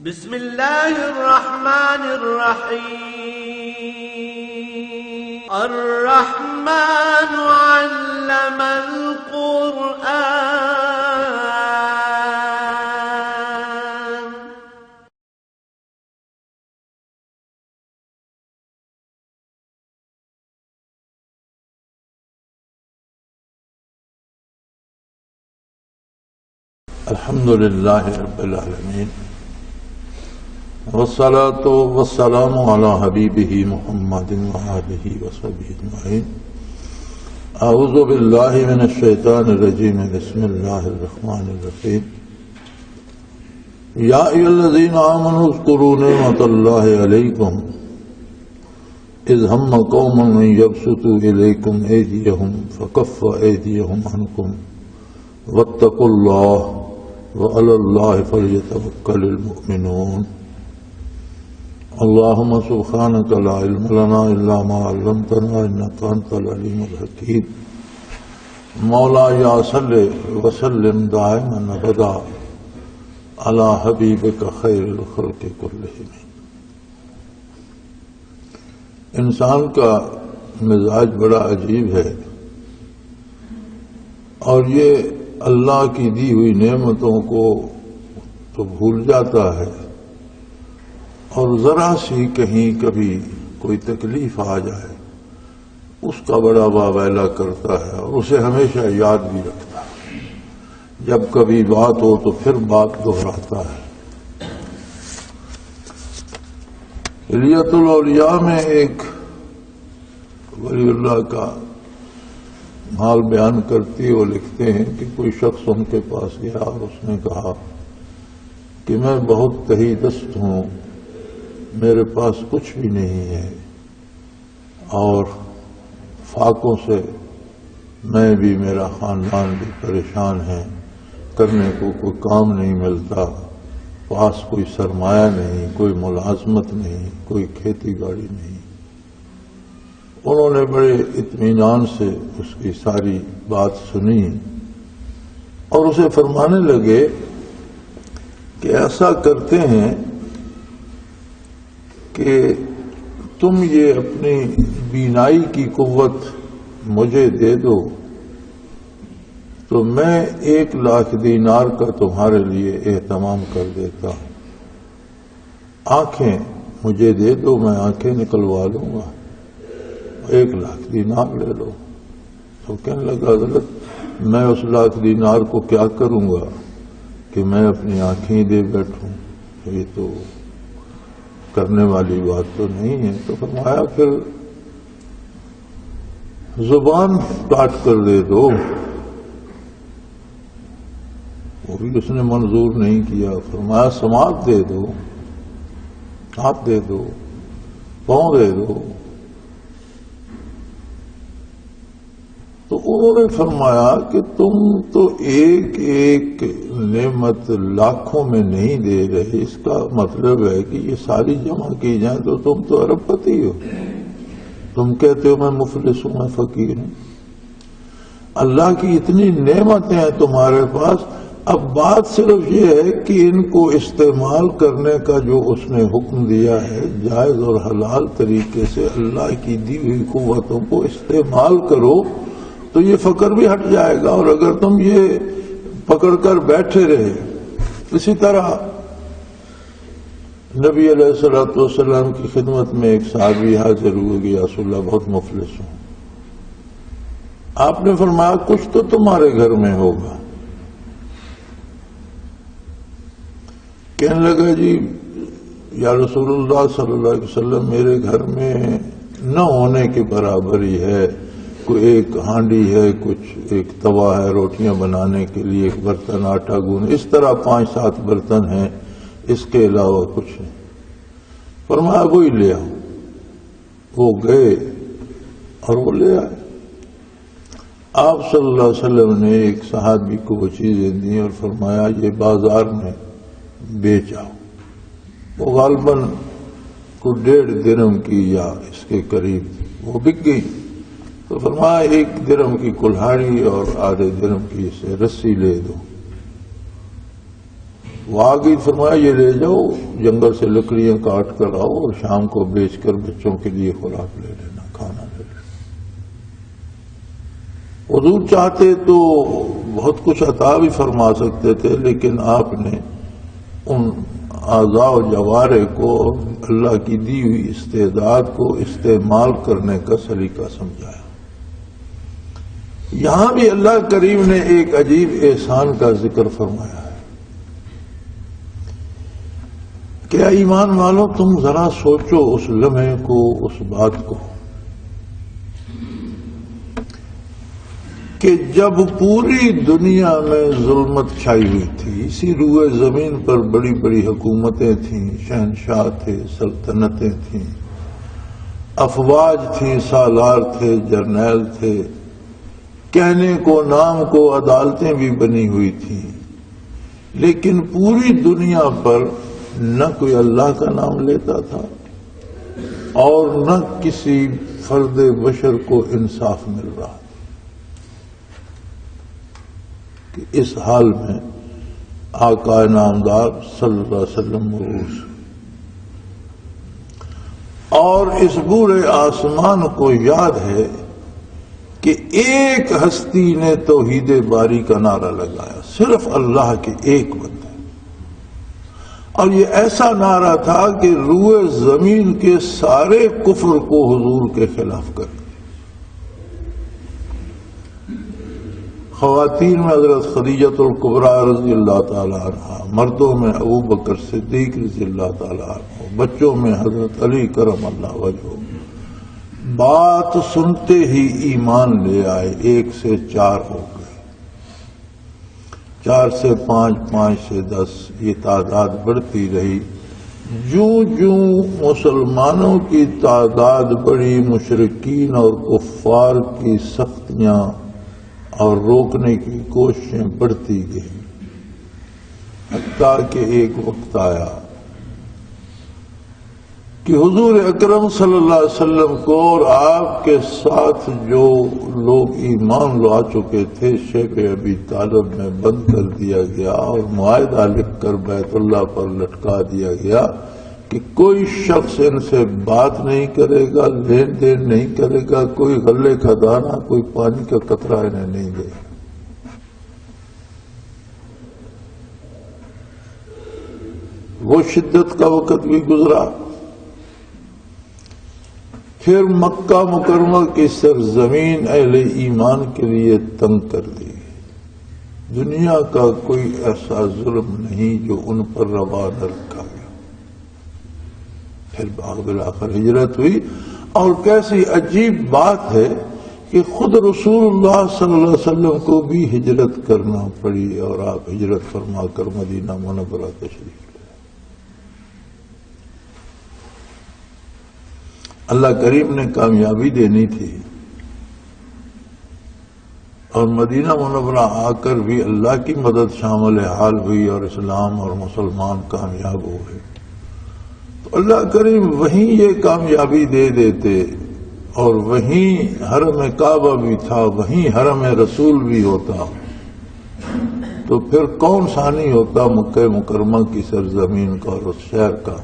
بسم اللہ الرحمن الرحیم الرحمن علم القرآن الحمد للہ رب العالمین والصلاة والسلام علی حبیبہ محمد وآلہ وصحبہ اجمعین. اعوذ باللہ من الشیطان الرجیم. بسم اللہ الرحمن الرحیم. یا ایھا الذین آمنوا اذکروا نعمت اللہ علیکم اذ ہم قوم ان یبسطوا الیکم ایدیہم فکف ایدیہم عنکم واتقوا اللہ وعلی اللہ فلیتوکل المؤمنون. اللہم سبحانک لا علم لنا الا ما علمتنا انک انت العلیم الحکیم. مولا یا صلی وسلم دائما ابدا علی حبیبک خیر الخلق کلہم. انسان کا مزاج بڑا عجیب ہے اور یہ اللہ کی دی ہوئی نعمتوں کو تو بھول جاتا ہے اور ذرا سی کہیں کبھی کوئی تکلیف آ جائے اس کا بڑا واویلا کرتا ہے اور اسے ہمیشہ یاد بھی رکھتا ہے. جب کبھی بات ہو تو پھر بات دہراتا ہے. حلیۃ الاولیاء میں ایک ولی اللہ کا حال بیان کرتی وہ لکھتے ہیں کہ کوئی شخص ان کے پاس گیا اور اس نے کہا کہ میں بہت تہی دست ہوں، میرے پاس کچھ بھی نہیں ہے اور فاقوں سے میں بھی میرا خاندان بھی پریشان ہے، کرنے کو کوئی کام نہیں ملتا، پاس کوئی سرمایہ نہیں، کوئی ملازمت نہیں، کوئی کھیتی باڑی نہیں. انہوں نے بڑے اطمینان سے اس کی ساری بات سنی اور اسے فرمانے لگے کہ ایسا کرتے ہیں کہ تم یہ اپنی بینائی کی قوت مجھے دے دو تو میں 1,00,000 دینار کا تمہارے لیے اہتمام کر دیتا ہوں. آنکھیں مجھے دے دو، میں آنکھیں نکلوا لوں گا، 1,00,000 دینار لے لو. تو کہنے لگا حضرت میں اس 1,00,000 دینار کو کیا کروں گا کہ میں اپنی آنکھیں دے بیٹھوں، یہ تو کرنے والی بات تو نہیں ہے. تو فرمایا پھر زبان کاٹ کر دے دو. وہ بھی اس نے منظور نہیں کیا. فرمایا سماعت دے دو، ہاتھ دے دو، پاؤں دے دو. تو انہوں نے فرمایا کہ تم تو ایک ایک نعمت لاکھوں میں نہیں دے رہے، اس کا مطلب ہے کہ یہ ساری جمع کی جائیں تو تم تو ارب پتی ہو. تم کہتے ہو میں مفلس ہوں، میں فقیر ہوں. اللہ کی اتنی نعمتیں ہیں تمہارے پاس، اب بات صرف یہ ہے کہ ان کو استعمال کرنے کا جو اس نے حکم دیا ہے جائز اور حلال طریقے سے اللہ کی دی ہوئی قوتوں کو استعمال کرو تو یہ فقر بھی ہٹ جائے گا. اور اگر تم یہ پکڑ کر بیٹھے رہے. اسی طرح نبی علیہ الصلوۃ والسلام کی خدمت میں ایک صحابی حاضر ہوئے کہ یا رسول اللہ بہت مفلس ہوں. آپ نے فرمایا کچھ تو تمہارے گھر میں ہوگا. کہنے لگا جی یا رسول اللہ صلی اللہ علیہ وسلم میرے گھر میں نہ ہونے کے برابر ہی ہے. کوئی ایک ہانڈی ہے، کچھ ایک توا ہے روٹیاں بنانے کے لیے، ایک برتن آٹا گونے، اس طرح 5-7 برتن ہیں، اس کے علاوہ کچھ نہیں. فرمایا وہی لے آؤ. وہ گئے اور وہ لے آئے. آپ صلی اللہ علیہ وسلم نے ایک صحابی کو وہ چیزیں دیں اور فرمایا یہ بازار میں بیچ آؤ. وہ غالباً کو 1.5 درہم کی یا اس کے قریب وہ بک گئی. تو فرمایا 1 درہم کی کلہاڑی اور آدھے درہم کی اسے رسی لے دو. وہ آگے فرمایا یہ لے جاؤ جنگل سے لکڑیاں کاٹ کر آؤ اور شام کو بیچ کر بچوں کے لیے خوراک لے لینا، کھانا لے لینا۔ حضور چاہتے تو بہت کچھ عطا بھی فرما سکتے تھے، لیکن آپ نے ان اعضاء و جوارح کو اللہ کی دی ہوئی استعداد کو استعمال کرنے کا سلیقہ سمجھایا۔ یہاں بھی اللہ کریم نے ایک عجیب احسان کا ذکر فرمایا ہے کہ ایمان والو تم ذرا سوچو اس لمحے کو، اس بات کو کہ جب پوری دنیا میں ظلمت چھائی ہوئی تھی، اسی روئے زمین پر بڑی بڑی حکومتیں تھیں، شہنشاہ تھے، سلطنتیں تھیں، افواج تھیں، سالار تھے، جرنیل تھے، کہنے کو نام کو عدالتیں بھی بنی ہوئی تھیں، لیکن پوری دنیا پر نہ کوئی اللہ کا نام لیتا تھا اور نہ کسی فرد بشر کو انصاف مل رہا کہ اس حال میں آقا نامدار صلی اللہ علیہ وسلم مبعوث اور اس بورے آسمان کو یاد ہے کہ ایک ہستی نے توحید باری کا نعرہ لگایا، صرف اللہ کے ایک بندے، اور یہ ایسا نعرہ تھا کہ روئے زمین کے سارے کفر کو حضور کے خلاف کر دیا۔ خواتین میں حضرت خدیجۃ الکبریٰ رضی اللہ تعالی عنہ، مردوں میں ابو بکر صدیق رضی اللہ تعالی عنہ، بچوں میں حضرت علی کرم اللہ وجہہ، بات سنتے ہی ایمان لے آئے، 1 سے 4 ہو گئے، 4 سے 5، 5 سے 10، یہ تعداد بڑھتی رہی۔ جوں مسلمانوں کی تعداد بڑھی، مشرکین اور کفار کی سختیاں اور روکنے کی کوششیں بڑھتی گئیں، حتیٰ کہ ایک وقت آیا کہ حضور اکرم صلی اللہ علیہ وسلم کو اور آپ کے ساتھ جو لوگ ایمان لا چکے تھے شیخ ابی طالب میں بند کر دیا گیا اور معاہدہ لکھ کر بیت اللہ پر لٹکا دیا گیا کہ کوئی شخص ان سے بات نہیں کرے گا، لین دین نہیں کرے گا، کوئی غلے کا دانہ، کوئی پانی کا قطرہ انہیں نہیں دے گا۔ وہ شدت کا وقت بھی گزرا، پھر مکہ مکرمہ کی سرزمین اہل ایمان کے لیے تنگ کر دی۔ دنیا کا کوئی ایسا ظلم نہیں جو ان پر روا نہ رکھا گیا۔ پھر بالآخر ہجرت ہوئی، اور کیسی عجیب بات ہے کہ خود رسول اللہ صلی اللہ علیہ وسلم کو بھی ہجرت کرنا پڑی، اور آپ ہجرت فرما کر مدینہ منورہ تشریف لے۔ اللہ کریم نے کامیابی دینی تھی، اور مدینہ منورہ آ کر بھی اللہ کی مدد شامل حال ہوئی اور اسلام اور مسلمان کامیاب ہوئے۔ تو اللہ کریم وہیں یہ کامیابی دے دیتے، اور وہیں حرم کعبہ بھی تھا، وہیں حرم رسول بھی ہوتا، تو پھر کون ثانی ہوتا مکہ مکرمہ کی سرزمین کا اور اس شہر کا۔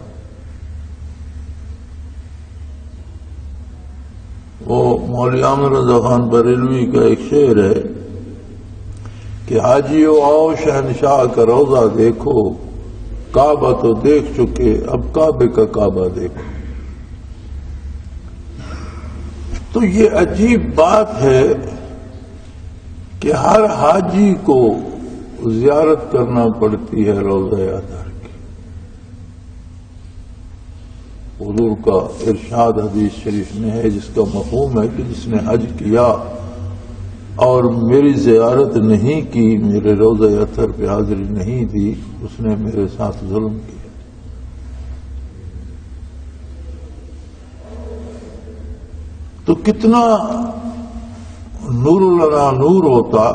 وہ مولوی عامر رضا خان بریلوی کا ایک شعر ہے کہ حاجیو آؤ شہنشاہ کا روضہ دیکھو، کعبہ تو دیکھ چکے اب کعبے کا کعبہ دیکھو۔ تو یہ عجیب بات ہے کہ ہر حاجی کو زیارت کرنا پڑتی ہے روضہ اطہر کی۔ حضور کا ارشاد حدیث شریف میں ہے جس کا مفہوم ہے کہ جس نے حج کیا اور میری زیارت نہیں کی، میرے روضہ اطہر پہ حاضری نہیں دی، اس نے میرے ساتھ ظلم کیا۔ تو کتنا نور لنا نور ہوتا۔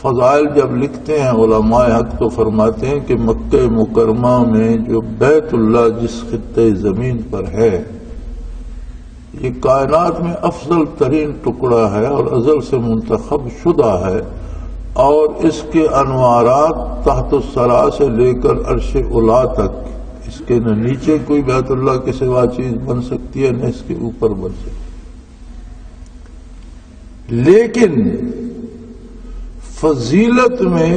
فضائل جب لکھتے ہیں علماء حق تو فرماتے ہیں کہ مکہ مکرمہ میں جو بیت اللہ جس خطے زمین پر ہے، یہ کائنات میں افضل ترین ٹکڑا ہے اور ازل سے منتخب شدہ ہے، اور اس کے انوارات تحت الثری سے لے کر عرش اولا تک، اس کے نہ نیچے کوئی بیت اللہ کے سوا چیز بن سکتی ہے نہ اس کے اوپر بن سکتی، لیکن فضیلت میں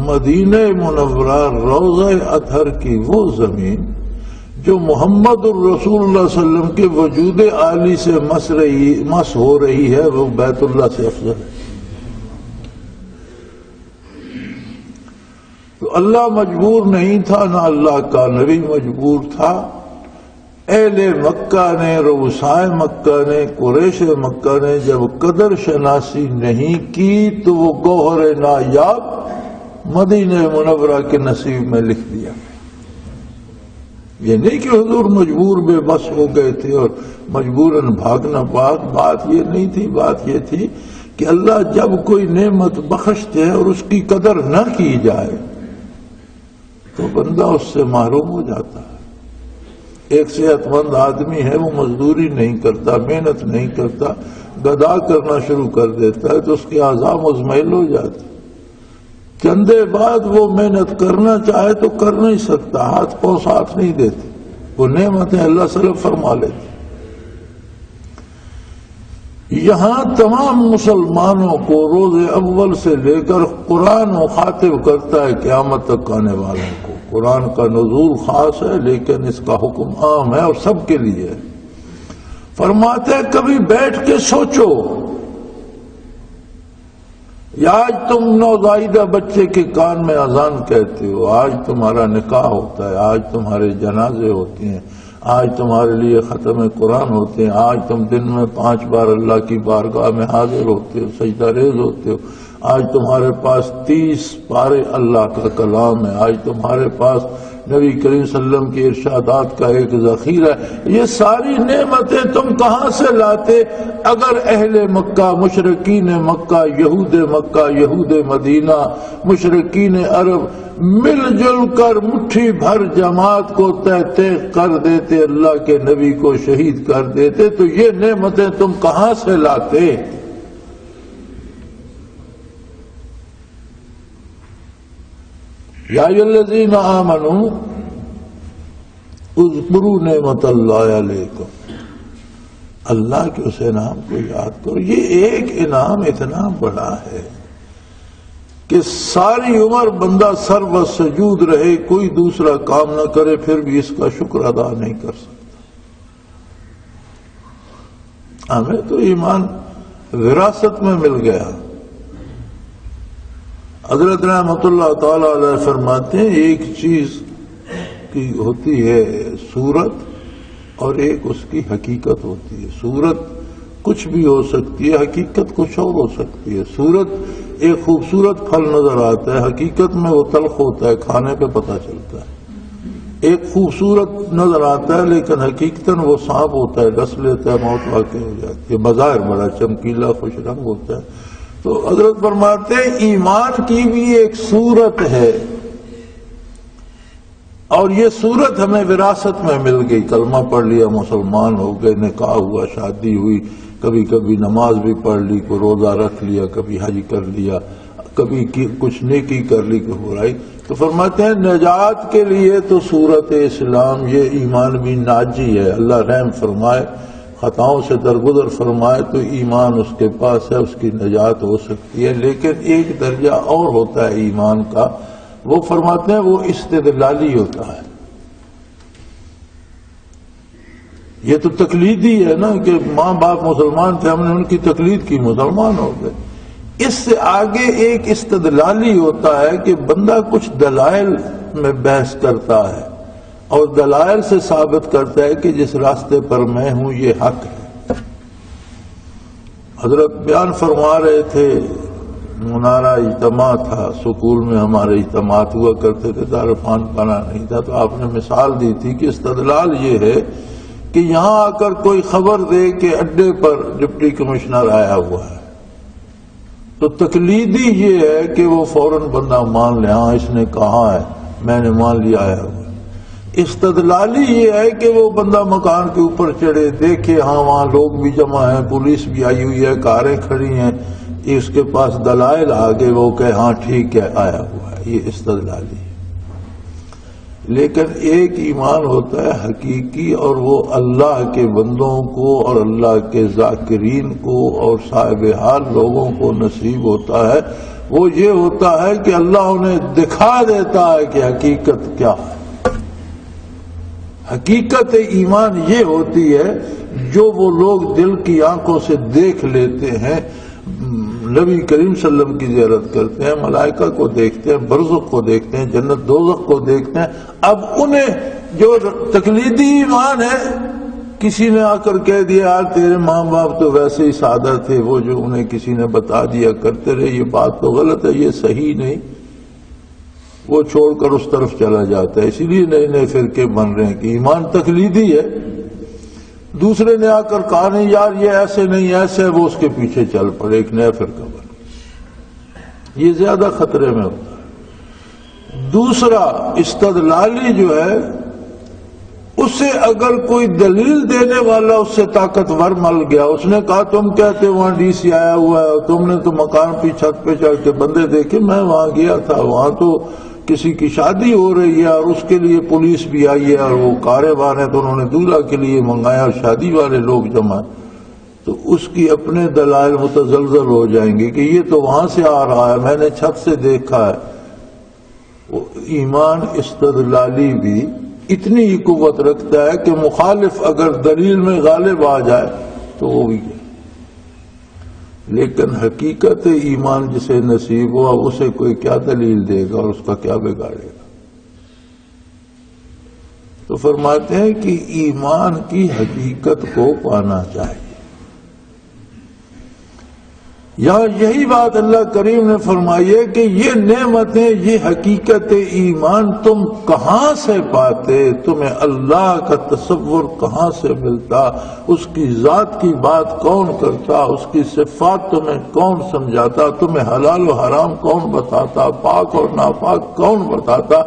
مدینہ منورہ روضہ اطہر کی وہ زمین جو محمد الرسول اللہ صلی اللہ علیہ وسلم کے وجود عالی سے مس ہو رہی ہے، وہ بیت اللہ سے افضل ہے۔ تو اللہ مجبور نہیں تھا، نہ اللہ کا نبی مجبور تھا۔ اہل مکہ نے، رؤسائے مکہ نے، قریش مکہ نے جب قدر شناسی نہیں کی تو وہ گوہر نایاب مدینہ منورہ کے نصیب میں لکھ دیا۔ یہ نہیں کہ حضور مجبور بے بس ہو گئے تھے اور مجبوراً بھاگنا پاک، بات یہ نہیں تھی، بات یہ تھی کہ اللہ جب کوئی نعمت بخشتے ہیں اور اس کی قدر نہ کی جائے تو بندہ اس سے محروم ہو جاتا ہے۔ ایک صحت مند آدمی ہے، وہ مزدوری نہیں کرتا، محنت نہیں کرتا، گدا کرنا شروع کر دیتا ہے تو اس کے اعضاء مزمحل ہو جاتے، چندے بعد وہ محنت کرنا چاہے تو کر نہیں سکتا، ہاتھ پاؤں ساتھ نہیں دیتے، وہ نعمتیں اللہ سلب فرما لیتے۔ یہاں تمام مسلمانوں کو روز اول سے لے کر قرآن مخاطب کرتا ہے قیامت تک آنے والوں کو۔ قرآن کا نزول خاص ہے لیکن اس کا حکم عام ہے اور سب کے لیے ہے۔ فرماتے ہیں کبھی بیٹھ کے سوچو، یا آج تم نوزائیدہ بچے کے کان میں اذان کہتے ہو، آج تمہارا نکاح ہوتا ہے، آج تمہارے جنازے ہوتے ہیں، آج تمہارے لیے ختم قرآن ہوتے ہیں، آج تم دن میں 5 بار اللہ کی بارگاہ میں حاضر ہوتے ہو، سجدہ ریز ہوتے ہو، آج تمہارے پاس 30 پارے اللہ کا کلام ہے، آج تمہارے پاس نبی کریم صلی اللہ علیہ وسلم کے ارشادات کا ایک ذخیرہ ہے۔ یہ ساری نعمتیں تم کہاں سے لاتے اگر اہل مکہ، مشرکین مکہ، یہود مدینہ، مشرکین عرب مل جل کر مٹھی بھر جماعت کو تہتے کر دیتے، اللہ کے نبی کو شہید کر دیتے، تو یہ نعمتیں تم کہاں سے لاتے؟ یا ایھا الذین آمنوا اذکروا نعمت اللہ علیکم، اللہ کے اس انعام کو یاد کرو۔ یہ ایک انعام اتنا بڑا ہے کہ ساری عمر بندہ سر و سجود رہے، کوئی دوسرا کام نہ کرے، پھر بھی اس کا شکر ادا نہیں کر سکتا۔ ہمیں تو ایمان وراثت میں مل گیا۔ حضرت رحمۃ اللہ تعالی علیہ فرماتے ہیں ایک چیز کی ہوتی ہے صورت اور ایک اس کی حقیقت ہوتی ہے۔ صورت کچھ بھی ہو سکتی ہے، حقیقت کچھ اور ہو سکتی ہے۔ صورت ایک خوبصورت پھل نظر آتا ہے، حقیقت میں وہ تلخ ہوتا ہے، کھانے پہ پتہ چلتا ہے۔ ایک خوبصورت نظر آتا ہے لیکن حقیقتاً وہ سانپ ہوتا ہے، ڈس لیتا ہے، موت واقع ہو جاتی ہے۔ بظاہر بڑا چمکیلا خوش رنگ ہوتا ہے۔ تو حضرت فرماتے ہیں ایمان کی بھی ایک صورت ہے اور یہ صورت ہمیں وراثت میں مل گئی۔ کلمہ پڑھ لیا، مسلمان ہو گئے، نکاح ہوا، شادی ہوئی، کبھی کبھی نماز بھی پڑھ لی، کوئی روزہ رکھ لیا، کبھی حج کر لیا، کبھی کچھ نیکی کر لی، کوئی برائی۔ تو فرماتے ہیں نجات کے لیے تو صورت اسلام، یہ ایمان بھی ناجی ہے۔ اللہ رحم فرمائے، خطاؤں سے درگزر فرمائے تو ایمان اس کے پاس ہے، اس کی نجات ہو سکتی ہے۔ لیکن ایک درجہ اور ہوتا ہے ایمان کا، وہ فرماتے ہیں وہ استدلالی ہوتا ہے۔ یہ تو تقلیدی ہے نا کہ ماں باپ مسلمان تھے، ہم نے ان کی تقلید کی، مسلمان ہو گئے۔ اس سے آگے ایک استدلالی ہوتا ہے کہ بندہ کچھ دلائل میں بحث کرتا ہے اور دلائل سے ثابت کرتا ہے کہ جس راستے پر میں ہوں یہ حق ہے۔ حضرت بیان فرما رہے تھے، منارہ اجتماع تھا، سکول میں ہمارے اجتماعات ہوا کرتے تھے، دارالفان پانا نہیں تھا، تو آپ نے مثال دی تھی کہ استدلال یہ ہے کہ یہاں آ کر کوئی خبر دے کہ اڈے پر ڈپٹی کمشنر آیا ہوا ہے، تو تقلیدی یہ ہے کہ وہ فوراً بندہ مان لے، ہاں اس نے کہا ہے، میں نے مان لیا آیا ہوا۔ استدلالی یہ ہے کہ وہ بندہ مکان کے اوپر چڑھے، دیکھے ہاں وہاں لوگ بھی جمع ہیں، پولیس بھی آئی ہوئی ہے، کاریں کھڑی ہیں، اس کے پاس دلائل آگے وہ کہ ہاں ٹھیک ہے آیا ہوا ہے، یہ استدلالی ہے۔ لیکن ایک ایمان ہوتا ہے حقیقی، اور وہ اللہ کے بندوں کو اور اللہ کے ذاکرین کو اور صاحب حال لوگوں کو نصیب ہوتا ہے۔ وہ یہ ہوتا ہے کہ اللہ انہیں دکھا دیتا ہے کہ حقیقت کیا ہے۔ حقیقت ایمان یہ ہوتی ہے جو وہ لوگ دل کی آنکھوں سے دیکھ لیتے ہیں، نبی کریم صلی اللہ علیہ وسلم کی زیارت کرتے ہیں، ملائکہ کو دیکھتے ہیں، برزخ کو دیکھتے ہیں، جنت دوزخ کو دیکھتے ہیں۔ اب انہیں جو تقلیدی ایمان ہے، کسی نے آ کر کہہ دیا یار تیرے ماں باپ تو ویسے ہی سادہ تھے، وہ جو انہیں کسی نے بتا دیا کرتے رہے، یہ بات تو غلط ہے، یہ صحیح نہیں، وہ چھوڑ کر اس طرف چلا جاتا ہے۔ اسی لیے نئے نئے فرقے بن رہے ہیں کہ ایمان تقلیدی ہے، دوسرے نے آ کر کہا نہیں یار یہ ایسے نہیں ایسے ہے، وہ اس کے پیچھے چل پڑے، ایک نیا فرقہ بن، یہ زیادہ خطرے میں ہوتا ہے۔ دوسرا استدلالی جو ہے، اسے اگر کوئی دلیل دینے والا اس سے طاقتور مل گیا، اس نے کہا تم کہتے وہاں ڈی سی آیا ہوا ہے، تم نے تو مکان پہ چھت پہ چڑھ کے بندے دیکھے، میں وہاں گیا تھا، وہاں تو کسی کی شادی ہو رہی ہے اور اس کے لیے پولیس بھی آئی ہے اور وہ کاروبار ہے تو انہوں نے دولہا کے لیے منگایا اور شادی والے لوگ جمع، تو اس کی اپنے دلائل متزلزل ہو جائیں گے کہ یہ تو وہاں سے آ رہا ہے، میں نے چھت سے دیکھا ہے۔ وہ ایمان استدلالی بھی اتنی ہی قوت رکھتا ہے کہ مخالف اگر دلیل میں غالب آ جائے تو وہ بھی ہے، لیکن حقیقت ایمان جسے نصیب ہوا اسے کوئی کیا دلیل دے گا اور اس کا کیا بگاڑے گا؟ تو فرماتے ہیں کہ ایمان کی حقیقت کو پانا چاہیے۔ یہاں یہی بات اللہ کریم نے فرمائی ہے کہ یہ نعمتیں، یہ حقیقت ایمان تم کہاں سے پاتے، تمہیں اللہ کا تصور کہاں سے ملتا، اس کی ذات کی بات کون کرتا، اس کی صفات تمہیں کون سمجھاتا، تمہیں حلال و حرام کون بتاتا، پاک اور ناپاک کون بتاتا،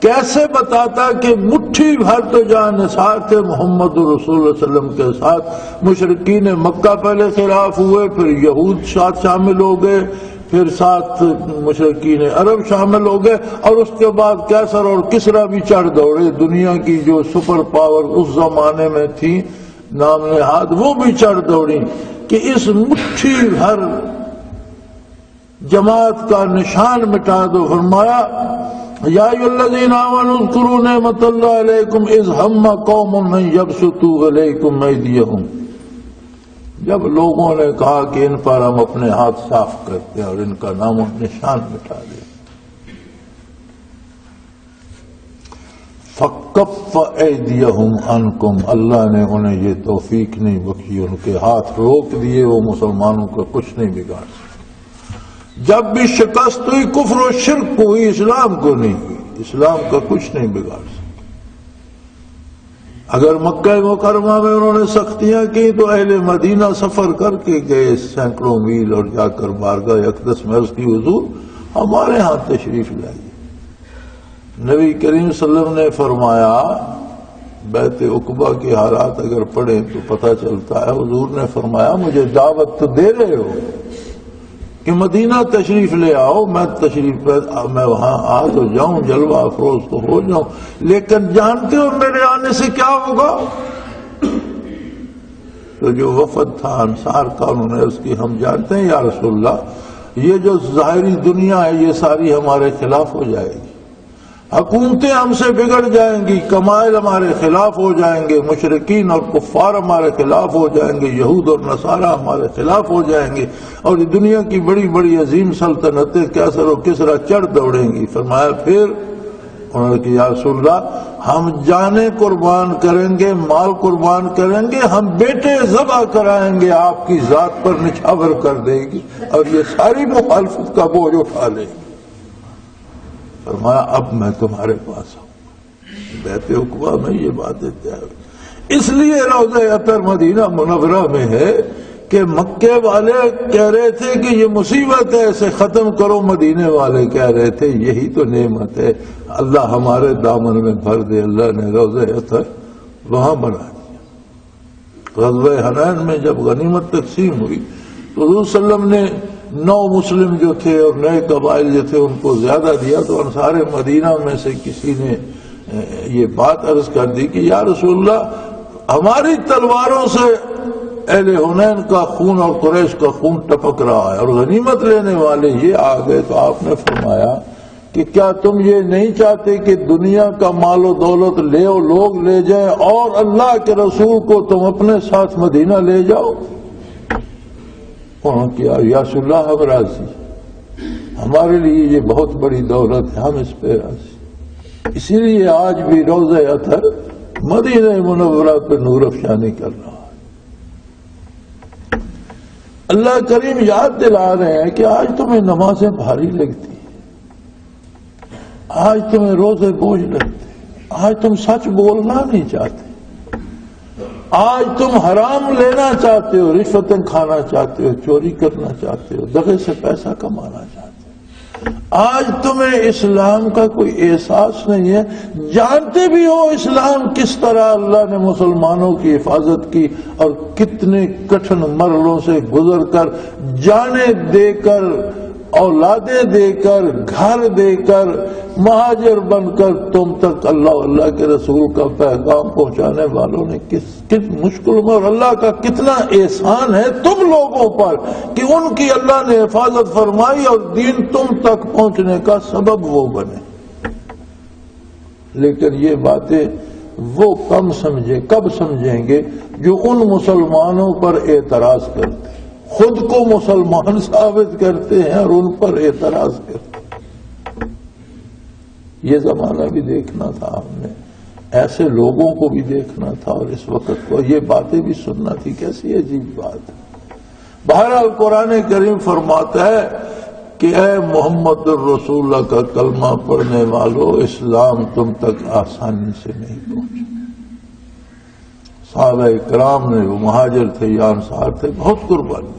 کیسے بتاتا کہ مٹھی بھر تو جہاں نثار تھے محمد رسول اللہ صلی اللہ علیہ وسلم کے ساتھ، مشرکین مکہ پہلے خلاف ہوئے، پھر یہود ساتھ شامل ہو گئے، پھر ساتھ مشرکین عرب شامل ہو گئے، اور اس کے بعد کیسر اور کسرا بھی چڑھ دوڑے، دنیا کی جو سپر پاور اس زمانے میں تھی نام نہاد، وہ بھی چڑھ دوڑی کہ اس مٹھی بھر جماعت کا نشان مٹا دو۔ فرمایا یا ایھا الذین آمنوا اذکروا نعمت اللہ علیکم اذ ہم قوم ان یبسطوا الیکم ایدیہم، جب لوگوں نے کہا کہ ان پر ہم اپنے ہاتھ صاف کرتے ہیں اور ان کا نام و نشان مٹا دیں، فکف ایدیہم عنکم، اللہ نے انہیں یہ توفیق نہیں بخشی، ان کے ہاتھ روک دیے، وہ مسلمانوں کا کچھ نہیں بگاڑ سکتے۔ جب بھی شکست ہوئی کفر و شرک کو ہوئی، اسلام کو نہیں ہوئی، اسلام کا کچھ نہیں بگاڑ سکتا۔ اگر مکہ مکرمہ میں انہوں نے سختیاں کی تو اہل مدینہ سفر کر کے گئے سینکڑوں میل، اور جا کر بارگاہ اقدس میں عرض کی حضور ہمارے ہاں تشریف لائیے۔ نبی کریم صلی اللہ علیہ وسلم نے فرمایا، بیت عقبہ کے حالات اگر پڑھیں تو پتہ چلتا ہے، حضور نے فرمایا مجھے دعوت تو دے رہے ہو کہ مدینہ تشریف لے آؤ، میں وہاں آ تو جاؤں، جلوہ افروز تو ہو جاؤں، لیکن جانتے ہو میرے آنے سے کیا ہوگا؟ تو جو وفد تھا انصار کا، انہوں نے عرض کی ہم جانتے ہیں یا رسول اللہ، یہ جو ظاہری دنیا ہے یہ ساری ہمارے خلاف ہو جائے گی، حکومتیں ہم سے بگڑ جائیں گی، قبائل ہمارے خلاف ہو جائیں گے، مشرکین اور کفار ہمارے خلاف ہو جائیں گے، یہود اور نصارہ ہمارے خلاف ہو جائیں گے، اور یہ دنیا کی بڑی بڑی عظیم سلطنتیں کیسر و کسرا چڑھ دوڑیں گی۔ فرمایا پھر انہوں نے کہ یا رسول اللہ ہم جانیں قربان کریں گے، مال قربان کریں گے، ہم بیٹے ذبح کرائیں گے، آپ کی ذات پر نچھاور کر دے گی اور یہ ساری مخالفت کا بوجھ اٹھا لے گی۔ فرمایا اب میں تمہارے پاس ہوں۔ بیت عقبہ میں یہ باتیں طے ہوئی، اس لیے روضہ اطہر مدینہ منورہ میں ہے کہ مکے والے کہہ رہے تھے کہ یہ مصیبت ہے، اسے ختم کرو، مدینے والے کہہ رہے تھے یہی تو نعمت ہے، اللہ ہمارے دامن میں بھر دے۔ اللہ نے روضہ اطہر وہاں بنا دیا۔ غزوہ حنین میں جب غنیمت تقسیم ہوئی تو حضور صلی اللہ علیہ وسلم نے 9 مسلم جو تھے اور نئے قبائل جو تھے ان کو زیادہ دیا، تو انصار مدینہ میں سے کسی نے یہ بات عرض کر دی کہ یا رسول اللہ، ہماری تلواروں سے اہل حنین کا خون اور قریش کا خون ٹپک رہا ہے اور غنیمت لینے والے یہ آ گئے۔ تو آپ نے فرمایا کہ کیا تم یہ نہیں چاہتے کہ دنیا کا مال و دولت لوگ لے جائیں اور اللہ کے رسول کو تم اپنے ساتھ مدینہ لے جاؤ؟ انہوں نے کیا یا رسول اللہ ہم راضی، ہمارے لیے یہ بہت بڑی دولت ہے، ہم اس پہ راضی۔ اسی لیے آج بھی روضہ اطہر مدینہ منورہ پہ نور افشانی کر رہا ہے۔ اللہ کریم یاد دلا رہے ہیں کہ آج تمہیں نمازیں بھاری لگتی ہیں، آج تمہیں روزے بوجھ لگتے ہیں، آج تم سچ بولنا نہیں چاہتے، آج تم حرام لینا چاہتے ہو، رشوتیں کھانا چاہتے ہو، چوری کرنا چاہتے ہو، دغے سے پیسہ کمانا چاہتے ہو، آج تمہیں اسلام کا کوئی احساس نہیں ہے۔ جانتے بھی ہو اسلام کس طرح اللہ نے مسلمانوں کی حفاظت کی اور کتنے کٹھن مرحلوں سے گزر کر، جانیں دے کر، اولادیں دے کر، گھر دے کر، مہاجر بن کر تم تک اللہ کے رسول کا پیغام پہنچانے والوں نے کس مشکل میں، اور اللہ کا کتنا احسان ہے تم لوگوں پر کہ ان کی اللہ نے حفاظت فرمائی اور دین تم تک پہنچنے کا سبب وہ بنے۔ لیکن یہ باتیں وہ کب سمجھیں گے جو ان مسلمانوں پر اعتراض کرتے ہیں، خود کو مسلمان ثابت کرتے ہیں اور ان پر اعتراض کرتے ہیں۔ یہ زمانہ بھی دیکھنا تھا ہم نے، ایسے لوگوں کو بھی دیکھنا تھا اور اس وقت کو یہ باتیں بھی سننا تھی۔ کیسی عجیب بات ہے۔ بہرحال قرآن کریم فرماتا ہے کہ اے محمد الرسول اللہ کا کلمہ پڑھنے والوں، اسلام تم تک آسانی سے نہیں پہنچا۔ صحابہ کرام نے، وہ مہاجر تھے یا انصار تھے، بہت قربانی،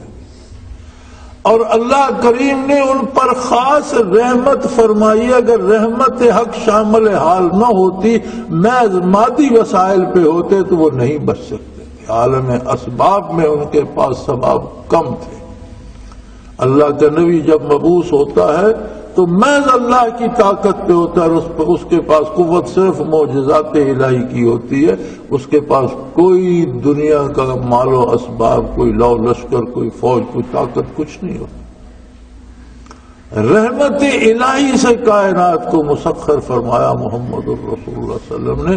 اور اللہ کریم نے ان پر خاص رحمت فرمائی۔ اگر رحمت حق شامل حال نہ ہوتی، محض مادی وسائل پہ ہوتے تو وہ نہیں بچ سکتے تھے۔ عالم اسباب میں ان کے پاس سباب کم تھے۔ اللہ کا نبی جب مبعوث ہوتا ہے تو محض اللہ کی طاقت پہ ہوتا ہے، اس کے پاس قوت صرف معجزات الہی کی ہوتی ہے، اس کے پاس کوئی دنیا کا مال و اسباب، کوئی لو لشکر، کوئی فوج، کوئی طاقت، کچھ نہیں ہوتا۔ رحمت الہی سے کائنات کو مسخر فرمایا محمد الرسول اللہ صلی اللہ علیہ وسلم نے،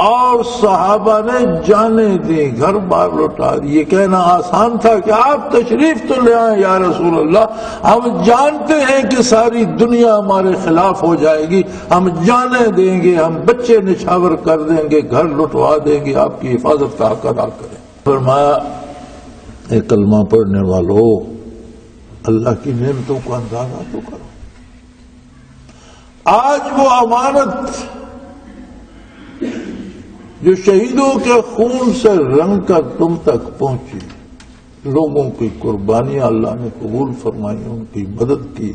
اور صحابہ نے جانیں دی، گھر بار لوٹا دی۔ یہ کہنا آسان تھا کہ آپ تشریف تو لے آئیں یا رسول اللہ، ہم جانتے ہیں کہ ساری دنیا ہمارے خلاف ہو جائے گی، ہم جانیں دیں گے، ہم بچے نچھاور کر دیں گے، گھر لٹوا دیں گے، آپ کی حفاظت کا حق ادا کریں۔ فرمایا اے کلمہ پڑھنے والوں، اللہ کی نعمتوں کو اندازہ تو کرو۔ آج وہ امانت جو شہیدوں کے خون سے رنگ کر تم تک پہنچی، لوگوں کی قربانیاں اللہ نے قبول فرمائی، ان کی مدد کی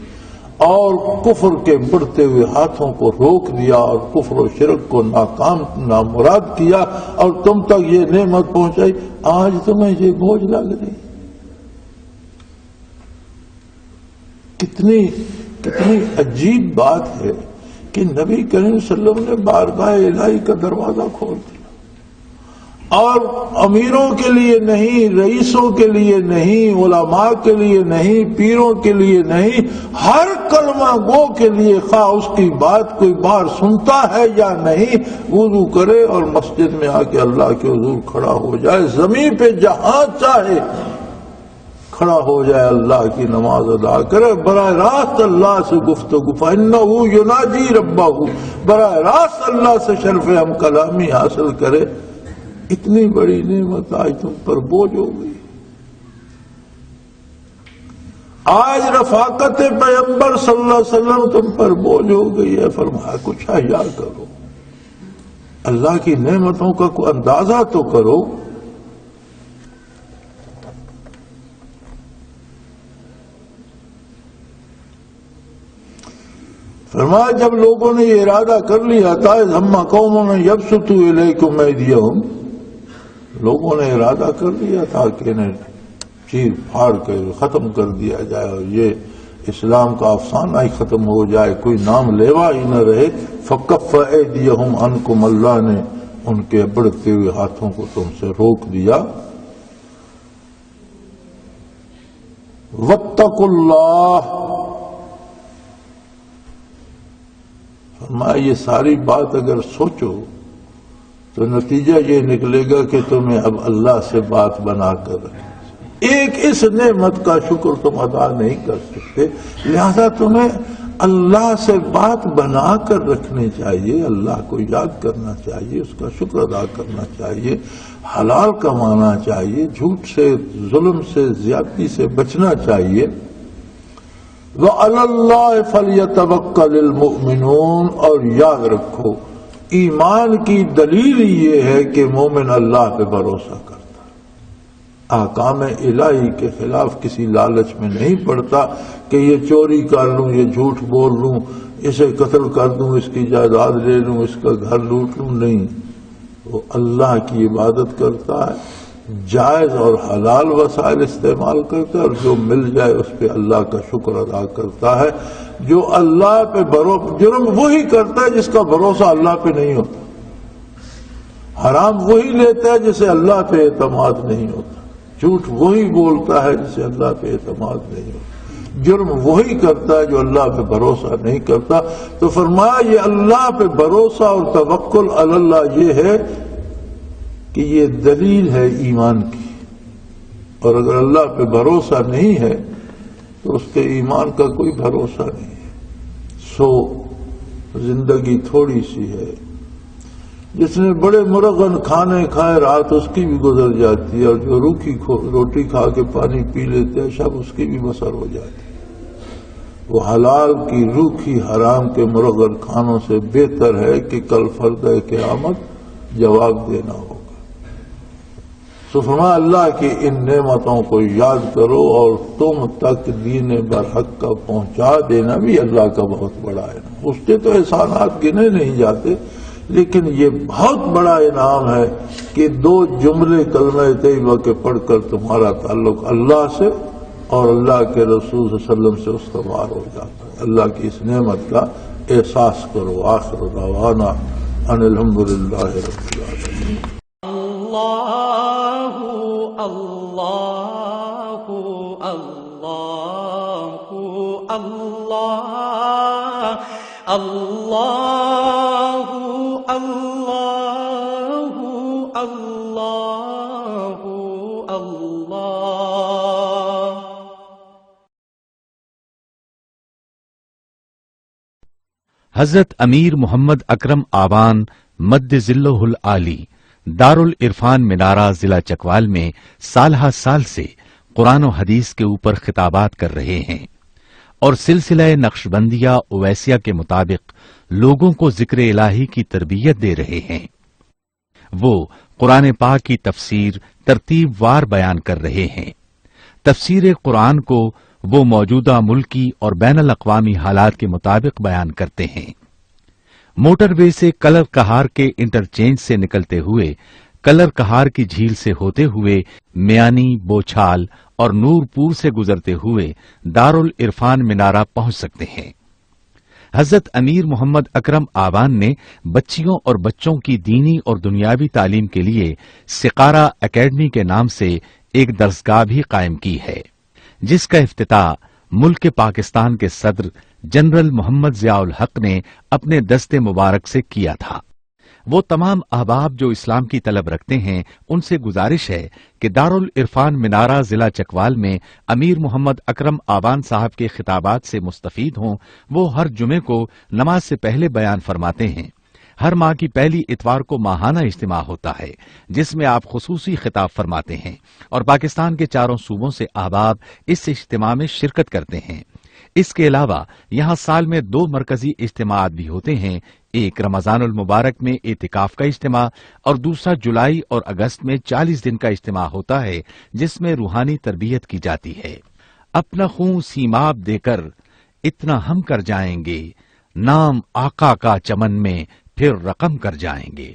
اور کفر کے بڑھتے ہوئے ہاتھوں کو روک دیا اور کفر و شرک کو ناکام نامراد کیا اور تم تک یہ نعمت پہنچائی، آج تمہیں یہ بوجھ لگ رہی۔ کتنی عجیب بات ہے کہ نبی کریم صلی اللہ علیہ وسلم نے بارگاہ الہی کا دروازہ کھول دیا، اور امیروں کے لیے نہیں، رئیسوں کے لیے نہیں، علماء کے لیے نہیں، پیروں کے لیے نہیں، ہر کلمہ گو کے لیے، خواہ اس کی بات کوئی باہر سنتا ہے یا نہیں، وضو کرے اور مسجد میں آ کے اللہ کے حضور کھڑا ہو جائے، زمین پہ جہاں چاہے کھڑا ہو جائے، اللہ کی نماز ادا کرے، براہ راست اللہ سے گفتگو، فَإِنَّهُ يُنَاجِي رَبَّهُ، براہ راست اللہ سے شرف ہم کلامی حاصل کرے۔ اتنی بڑی نعمت آج تم پر بوجھ ہو گئی۔ آج رفاقت پیغمبر صلی اللہ علیہ وسلم تم پر بوجھ ہو گئی ہے۔ فرمایا کچھ حیا کرو، اللہ کی نعمتوں کا کوئی اندازہ تو کرو۔ فرمایا جب لوگوں نے یہ ارادہ کر لیا تھا، ہم قوموں نے یبسطوا الیکم ایدیہم، لوگوں نے ارادہ کر لیا تھا کہ انہیں چیر پھاڑ کے ختم کر دیا جائے اور یہ اسلام کا افسانہ ہی ختم ہو جائے، کوئی نام لیوا ہی نہ رہے۔ فکف ایدیہم عنکم، اللہ نے ان کے بڑھتے ہوئے ہاتھوں کو تم سے روک دیا۔ واتقوا اللہ، فرمایا یہ ساری بات اگر سوچو تو نتیجہ یہ نکلے گا کہ تمہیں اب اللہ سے بات بنا کر رکھنا، ایک اس نعمت کا شکر تم ادا نہیں کر سکتے، لہذا تمہیں اللہ سے بات بنا کر رکھنی چاہیے، اللہ کو یاد کرنا چاہیے، اس کا شکر ادا کرنا چاہیے، حلال کمانا چاہیے، جھوٹ سے، ظلم سے، زیادتی سے بچنا چاہیے۔ وَعَلَى اللَّهِ فَلْيَتَوَكَّلِ الْمُؤْمِنُونَ، اور یاد رکھو ایمان کی دلیل یہ ہے کہ مومن اللہ پہ بھروسہ کرتا ہے، احکام الہی کے خلاف کسی لالچ میں نہیں پڑتا کہ یہ چوری کر لوں، یہ جھوٹ بول لوں، اسے قتل کر دوں، اس کی جائیداد لے لوں، اس کا گھر لوٹ لوں، نہیں، وہ اللہ کی عبادت کرتا ہے، جائز اور حلال وسائل استعمال کرتا ہے، اور جو مل جائے اس پہ اللہ کا شکر ادا کرتا ہے۔ جو اللہ پہ جرم وہی کرتا ہے جس کا بھروسہ اللہ پہ نہیں ہوتا، حرام وہی لیتا ہے جسے اللہ پہ اعتماد نہیں ہوتا، جھوٹ وہی بولتا ہے جسے اللہ پہ اعتماد نہیں ہوتا، جرم وہی کرتا ہے جو اللہ پہ بھروسہ نہیں کرتا۔ تو فرمایا یہ اللہ پہ بھروسہ اور توکل علی اللہ یہ ہے کہ یہ دلیل ہے ایمان کی، اور اگر اللہ پہ بھروسہ نہیں ہے تو اس کے ایمان کا کوئی بھروسہ نہیں ہے۔ سو زندگی تھوڑی سی ہے، جس نے بڑے مرغن کھانے کھائے رات اس کی بھی گزر جاتی ہے، اور جو روکھی روٹی کھا کے پانی پی لیتے ہیں شب اس کی بھی بسر ہو جاتی ہے۔ وہ حلال کی روکھی حرام کے مرغن کھانوں سے بہتر ہے کہ کل فردہ قیامت جواب دینا ہوگا۔ سو فرمایا اللہ کی ان نعمتوں کو یاد کرو، اور تم تک دین برحق کا پہنچا دینا بھی اللہ کا بہت بڑا انعام۔ اس کے تو احسانات گنے نہیں جاتے، لیکن یہ بہت بڑا انعام ہے کہ دو جملے کلمہ طیبہ کے پڑھ کر تمہارا تعلق اللہ سے اور اللہ کے رسول صلی اللہ علیہ وسلم سے استوار ہو جاتا ہے۔ اللہ کی اس نعمت کا احساس کرو۔ آخر دعوانا ان الحمدللہ رب العالمین۔ اللہ اللہ اللہ اللہ اللہ اللہ اللہ اللہ۔ حضرت امیر محمد اکرم آوان مد ذلہ العالی دارالعرفان منارہ ضلع چکوال میں سالہ سال سے قرآن و حدیث کے اوپر خطابات کر رہے ہیں، اور سلسلہ نقشبندیہ اویسیہ کے مطابق لوگوں کو ذکر الہی کی تربیت دے رہے ہیں۔ وہ قرآن پاک کی تفسیر ترتیب وار بیان کر رہے ہیں۔ تفسیر قرآن کو وہ موجودہ ملکی اور بین الاقوامی حالات کے مطابق بیان کرتے ہیں۔ موٹر وے سے کلر کہار کے انٹرچینج سے نکلتے ہوئے، کلر کہار کی جھیل سے ہوتے ہوئے، میانی، بوچھال اور نور پور سے گزرتے ہوئے دارالعرفان منارہ پہنچ سکتے ہیں۔ حضرت امیر محمد اکرم آوان نے بچیوں اور بچوں کی دینی اور دنیاوی تعلیم کے لیے سقارہ اکیڈمی کے نام سے ایک درسگاہ بھی قائم کی ہے، جس کا افتتاح ملک پاکستان کے صدر جنرل محمد ضیاء الحق نے اپنے دست مبارک سے کیا تھا۔ وہ تمام احباب جو اسلام کی طلب رکھتے ہیں ان سے گزارش ہے کہ دارالعرفان منارہ ضلع چکوال میں امیر محمد اکرم آوان صاحب کے خطابات سے مستفید ہوں۔ وہ ہر جمعے کو نماز سے پہلے بیان فرماتے ہیں۔ ہر ماہ کی پہلی اتوار کو ماہانہ اجتماع ہوتا ہے، جس میں آپ خصوصی خطاب فرماتے ہیں، اور پاکستان کے چاروں صوبوں سے احباب اس اجتماع میں شرکت کرتے ہیں۔ اس کے علاوہ یہاں سال میں 2 مرکزی اجتماعات بھی ہوتے ہیں، ایک رمضان المبارک میں اعتکاف کا اجتماع، اور دوسرا جولائی اور اگست میں 40 دن کا اجتماع ہوتا ہے، جس میں روحانی تربیت کی جاتی ہے۔ اپنا خون سیماب دے کر اتنا ہم کر جائیں گے، نام آقا کا چمن میں پھر رقم کر جائیں گے۔